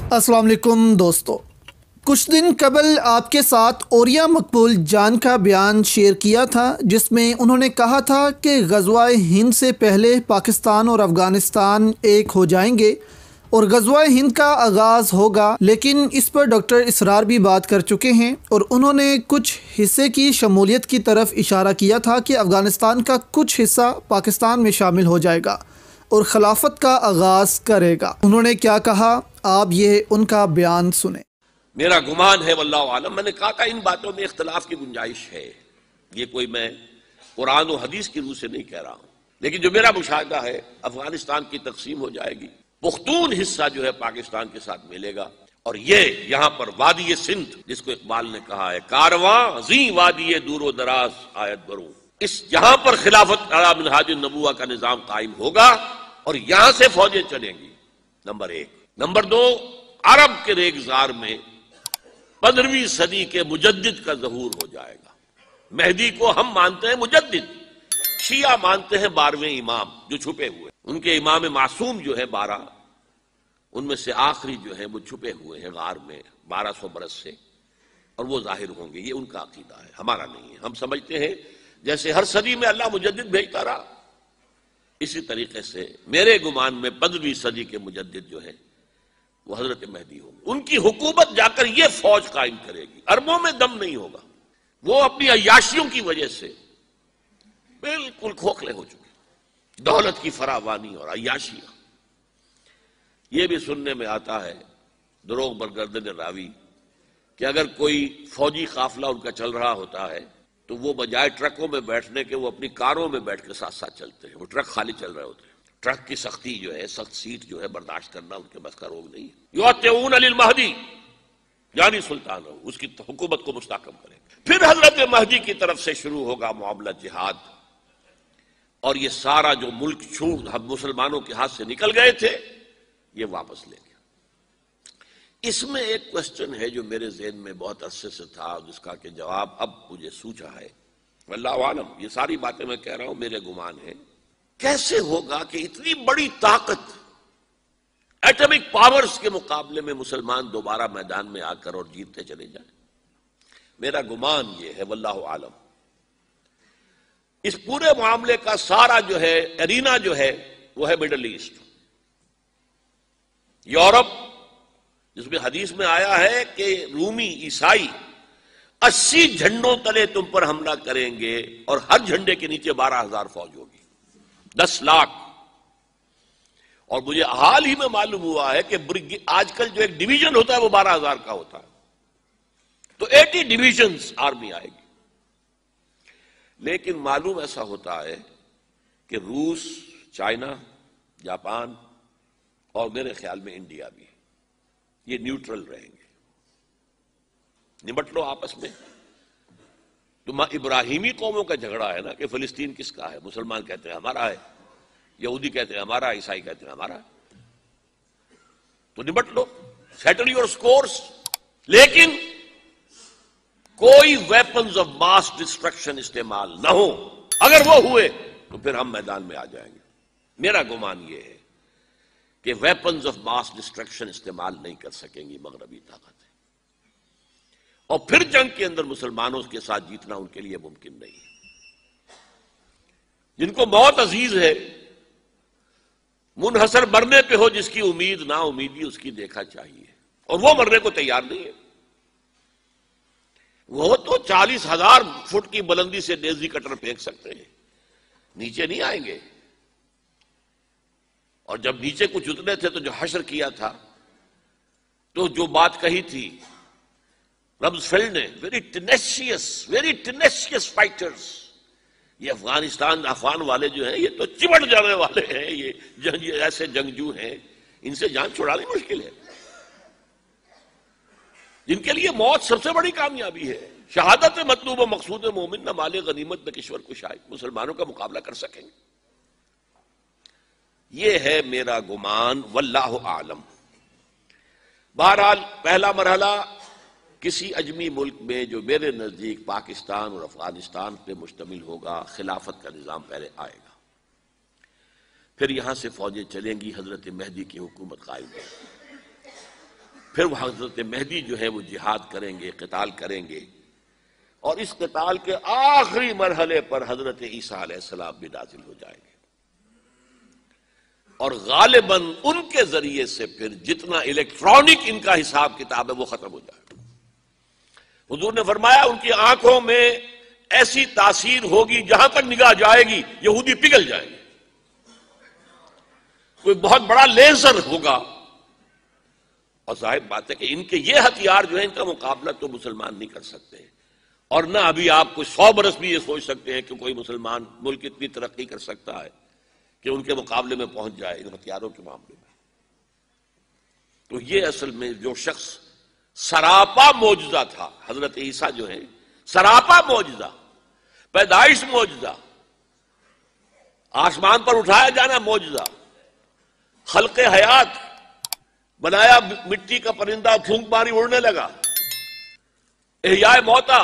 अस्सलाम वालेकुम दोस्तों, कुछ दिन कबल आपके साथ औरिया मकबूल जान का बयान शेयर किया था जिसमें उन्होंने कहा था कि ग़ज़वा-ए हिंद से पहले पाकिस्तान और अफ़गानिस्तान एक हो जाएंगे और ग़ज़वा-ए हिंद का आगाज़ होगा। लेकिन इस पर डॉक्टर इसरार भी बात कर चुके हैं और उन्होंने कुछ हिस्से की शमूलियत की तरफ इशारा किया था कि अफ़गानिस्तान का कुछ हिस्सा पाकिस्तान में शामिल हो जाएगा और खिलाफत का आगाज़ करेगा। उन्होंने क्या कहा, आप ये उनका बयान सुने। मेरा गुमान है वल्लाहु आलम, मैंने कहा था इन बातों में इख्तिलाफ की गुंजाइश है। ये कोई मैं कुरान और हदीस की रूह से नहीं कह रहा हूं, लेकिन जो मेरा मुशाहिदा है अफगानिस्तान की तकसीम हो जाएगी, पुख्तून हिस्सा जो है पाकिस्तान के साथ मिलेगा और ये यहाँ पर वादी सिंध, जिसको इकबाल ने कहा है कारवां जी वादी दूरो दराज आयत बरू, इस यहाँ पर खिलाफत अला मिनहाज नबुवा का निजाम कायम होगा और यहां से फौजें चलेंगी। नंबर एक। नंबर दो, अरब के रेगजार में 15वीं सदी के मुजद्दिद का ज़हूर हो जाएगा। मेहदी को हम मानते हैं मुजद्दिद, शिया मानते हैं 12वें इमाम जो छुपे हुए। उनके इमाम मासूम जो है 12, उनमें से आखिरी जो है वो छुपे हुए हैं गार में 1200 बरस से, और वो जाहिर होंगे। ये उनका अकीदा है, हमारा नहीं है। हम समझते हैं जैसे हर सदी में अल्लाह मुजद्दिद भेजता रहा, इसी तरीके से मेरे गुमान में 15वीं सदी के मुजद्दिद जो है वो हजरत मेहदी होंगे। उनकी हुकूमत जाकर ये फौज कायम करेगी, अरबों में दम नहीं होगा। वो अपनी अय्याशियों की वजह से बिल्कुल खोखले हो चुके, दौलत की फरावानी और अय्याशियां। ये भी सुनने में आता है दरोग बरगर्दन रावी कि अगर कोई फौजी काफिला उनका चल रहा होता है तो वो बजाय ट्रकों में बैठने के वो अपनी कारों में बैठ के साथ साथ चलते हैं। वो ट्रक खाली चल रहे होते हैं। ट्रक की सख्ती जो है, सख्त सीट जो है, बर्दाश्त करना उनके बस का रोग नहीं है। युअत्तिऊन अलिल महदी, यानी सुल्तान हो, उसकी हुकूमत को मुस्तहकम करेंगे। फिर हजरत महदी की तरफ से शुरू होगा मामला जिहाद, और ये सारा जो मुल्क छूट हम मुसलमानों के हाथ से निकल गए थे ये वापस ले गया। इसमें एक क्वेश्चन है जो मेरे ज़हन में बहुत अरसे से था, जिसका कि जवाब अब मुझे सूझा है। वल्लाहु आलम, ये सारी बातें मैं कह रहा हूं मेरे गुमान है। कैसे होगा कि इतनी बड़ी ताकत एटॉमिक पावर्स के मुकाबले में मुसलमान दोबारा मैदान में आकर और जीतते चले जाएं? मेरा गुमान ये है वल्लाहु आलम, इस पूरे मामले का सारा जो है एरीना जो है वो है मिडल ईस्ट, यूरोप, जिसमें हदीस में आया है कि रूमी ईसाई 80 झंडों तले तुम पर हमला करेंगे और हर झंडे के नीचे 12,000 फौज होगी, 10 लाख। और मुझे हाल ही में मालूम हुआ है कि आजकल जो एक डिवीजन होता है वो 12,000 का होता है, तो 80 डिवीजन्स आर्मी आएगी। लेकिन मालूम ऐसा होता है कि रूस, चाइना, जापान और मेरे ख्याल में इंडिया भी, ये न्यूट्रल रहेंगे। निपट लो आपस में। तो इब्राहिमी कौमों का झगड़ा है ना कि फिलिस्तीन किसका है, मुसलमान कहते हैं हमारा है, यहूदी कहते हैं हमारा, ईसाई कहते हैं हमारा, तो निपट लो, सेटल योर स्कोर्स। लेकिन कोई वेपन्स ऑफ मास डिस्ट्रक्शन इस्तेमाल ना हो। अगर वो हुए तो फिर हम मैदान में आ जाएंगे। मेरा गुमान ये है कि वेपन्स ऑफ मास डिस्ट्रक्शन इस्तेमाल नहीं कर सकेंगी मगरबी ताकतें, और फिर जंग के अंदर मुसलमानों के साथ जीतना उनके लिए मुमकिन नहीं है। जिनको मौत अजीज है, मुनहसर मरने पे हो जिसकी उम्मीद ना उम्मीदी उसकी देखा चाहिए, और वो मरने को तैयार नहीं है। वो तो 40,000 फुट की बुलंदी से डेजी कटर फेंक सकते हैं, नीचे नहीं आएंगे। और जब नीचे कुछ उतरे थे तो जो हशर किया था, तो जो बात कही थी रम्सफेल्ड ने, वेरी टेनेशियस फाइटर्स, ये अफगान वाले जो हैं ये तो चिमट जाने वाले हैं, ये ऐसे जंगजू हैं, इनसे जान छुड़ानी मुश्किल है। जिनके लिए मौत सबसे बड़ी कामयाबी है। शहादत मतलूब मकसूद मोमिन न माले गनीमत न किश्वर कुशाई, मुसलमानों का मुकाबला कर सकेंगे। ये है मेरा गुमान वल्लाहु आलम। बहरहाल पहला मरहला किसी अजमी मुल्क में जो मेरे नजदीक पाकिस्तान और अफगानिस्तान पे मुश्तमिल होगा, खिलाफत का निजाम पहले आएगा, फिर यहां से फौजें चलेंगी, हजरत मेहदी की हुकूमत कायम होगी। پھر وہ حضرت مہدی جو ہے وہ جہاد کریں گے، قتال کریں گے، اور اس قتال کے آخری مرحلے پر حضرت عیسیٰ علیہ السلام بھی نازل ہو جائیں گے، اور غالباً ان کے ذریعے سے پھر جتنا الیکٹرانک ان کا حساب کتاب ہے وہ ختم ہو جائے گا۔ حضور نے فرمایا ان کی آنکھوں میں ایسی تاثیر ہوگی جہاں تک نگاہ جائے گی یہودی پگھل جائیں گے، کوئی بہت بڑا لیزر ہوگا، اور ظاہر بات ہے کہ ان کے یہ ہتھیار جو ہے ان کا مقابلہ تو مسلمان نہیں کر سکتے، اور نہ ابھی آپ کو 100 برس بھی یہ سوچ سکتے ہیں کہ کوئی مسلمان ملک اتنی ترقی کر سکتا ہے کہ ان کے مقابلے میں پہنچ جائے ان ہتھیاروں کے معاملے میں۔ تو یہ اصل میں جو شخص سراپا معجزہ تھا، حضرت عیسیٰ جو ہے سراپا معجزہ، پیدائش معجزہ، آسمان پر اٹھایا جانا معجزہ، خلق حیات، بنایا مٹی کا پرندہ، پھونک ماری اڑنے لگا، احیاء موتا،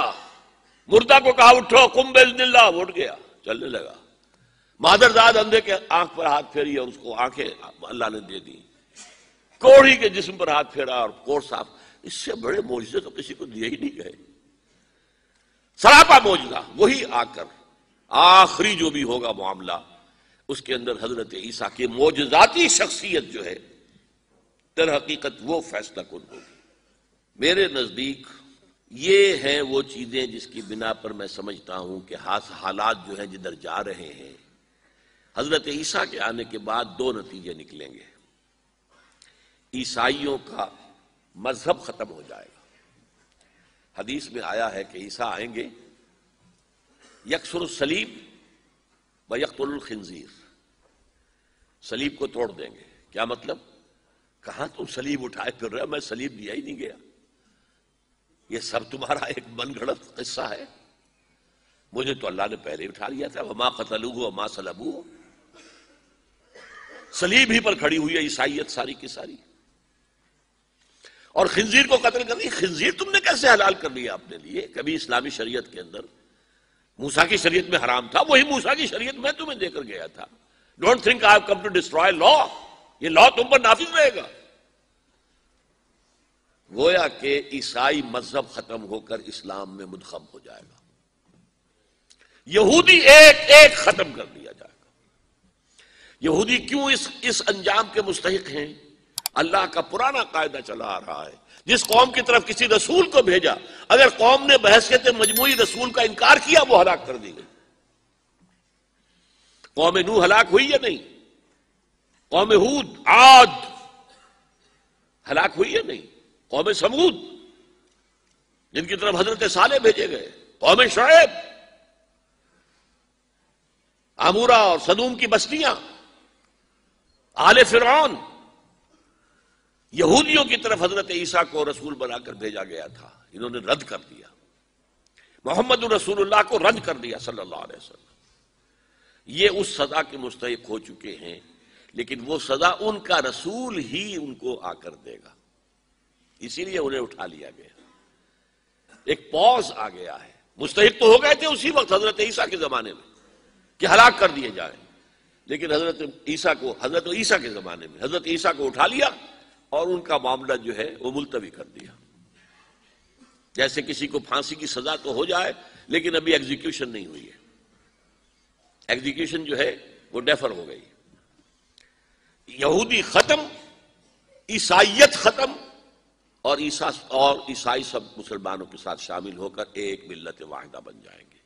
مردہ کو کہا اٹھو قم باذن اللہ، وہ اٹھ گیا چلنے لگا، مادرزاد اندھے کے آنکھ پر ہاتھ پھیری اور اس کو آنکھیں اللہ نے دے دی، کوڑھی کے جسم پر ہاتھ پھیرا اور کوڑ صاف۔ اس سے بڑے معجزے تو کسی کو دیے ہی نہیں گئے، سراپا معجزہ۔ وہی آ کر آخری جو بھی ہوگا معاملہ، اس کے اندر حضرت عیسیٰ کی معجزاتی شخصیت جو ہے در حقیقت وہ فیصلہ کن ہوگی۔ میرے نزدیک یہ ہیں وہ چیزیں جس کی بنا پر میں سمجھتا ہوں کہ حالات جو ہیں جدھر جا رہے ہیں، حضرت عیسیٰ کے آنے کے بعد 2 نتیجے نکلیں گے۔ عیسائیوں کا مذہب ختم ہو جائے گا۔ حدیث میں آیا ہے کہ عیسیٰ آئیں گے، یکسر الصلیب و یقتل الخنزیر، صلیب کو توڑ دیں گے۔ کیا مطلب؟ کہاں تم صلیب اٹھائے پھر رہے ہو؟ میں صلیب دیا ہی نہیں گیا، یہ سب تمہارا ایک من گھڑت قصہ ہے، مجھے تو اللہ نے پہلے اٹھا لیا تھا، وما قتلوہ وما صلبوہ۔ صلیب ہی پر کھڑی ہوئی ہے عیسائیت ساری کی ساری، اور خنزیر کو قتل کر دی۔ خنزیر تم نے کیسے حلال کر لیا اپنے لیے؟ کبھی اسلامی شریعت کے اندر موسیٰ کی شریعت میں حرام تھا، وہی موسیٰ کی شریعت میں تمہیں دے کر گیا تھا۔ Don't think I have come to destroy law, یہ لا تم پر نافذ رہے گا۔ گویا کہ عیسائی مذہب ختم ہو کر اسلام میں منخب ہو جائے گا، یہودی ایک ایک ختم کر دیا جائے گا۔ یہودی کیوں اس انجام کے مستحق ہیں؟ اللہ کا پرانا قاعدہ چلا آ رہا ہے، جس قوم کی طرف کسی رسول کو بھیجا، اگر قوم نے بحیثیت مجموعی رسول کا انکار کیا وہ ہلاک کر دی گئی۔ قوم نوح ہلاک ہوئی یا نہیں؟ قوم ہود، عاد ہلاک ہوئی یا نہیں؟ قوم سمود جن کی طرف حضرت صالح بھیجے گئے، قوم شعیب، عمورہ اور صدوم کی بستیاں، آل فرعون، یہودیوں کی طرف حضرت عیسیٰ کو رسول بنا کر بھیجا گیا تھا، انہوں نے رد کر دیا، محمد رسول اللہ کو رد کر دیا صلی اللہ علیہ وسلم۔ یہ اس سزا کے مستحق ہو چکے ہیں، لیکن وہ سزا ان کا رسول ہی ان کو آ کر دے گا، اسی لیے انہیں اٹھا لیا گیا، ایک پوز آ گیا ہے۔ مستحق تو ہو گئے تھے اسی وقت حضرت عیسیٰ کے زمانے میں کہ ہلاک کر دیے جائیں، لیکن حضرت عیسیٰ کے زمانے میں حضرت عیسیٰ کو اٹھا لیا اور ان کا معاملہ جو ہے وہ ملتوی کر دیا۔ جیسے کسی کو پھانسی کی سزا تو ہو جائے لیکن ابھی ایگزیکیوشن نہیں ہوئی ہے، ایگزیکیوشن جو ہے وہ ڈیفر ہو گئی۔ یہودی ختم، عیسائیت ختم، اور عیسائی سب مسلمانوں کے ساتھ شامل ہو کر ایک ملت واحدہ بن جائیں گے۔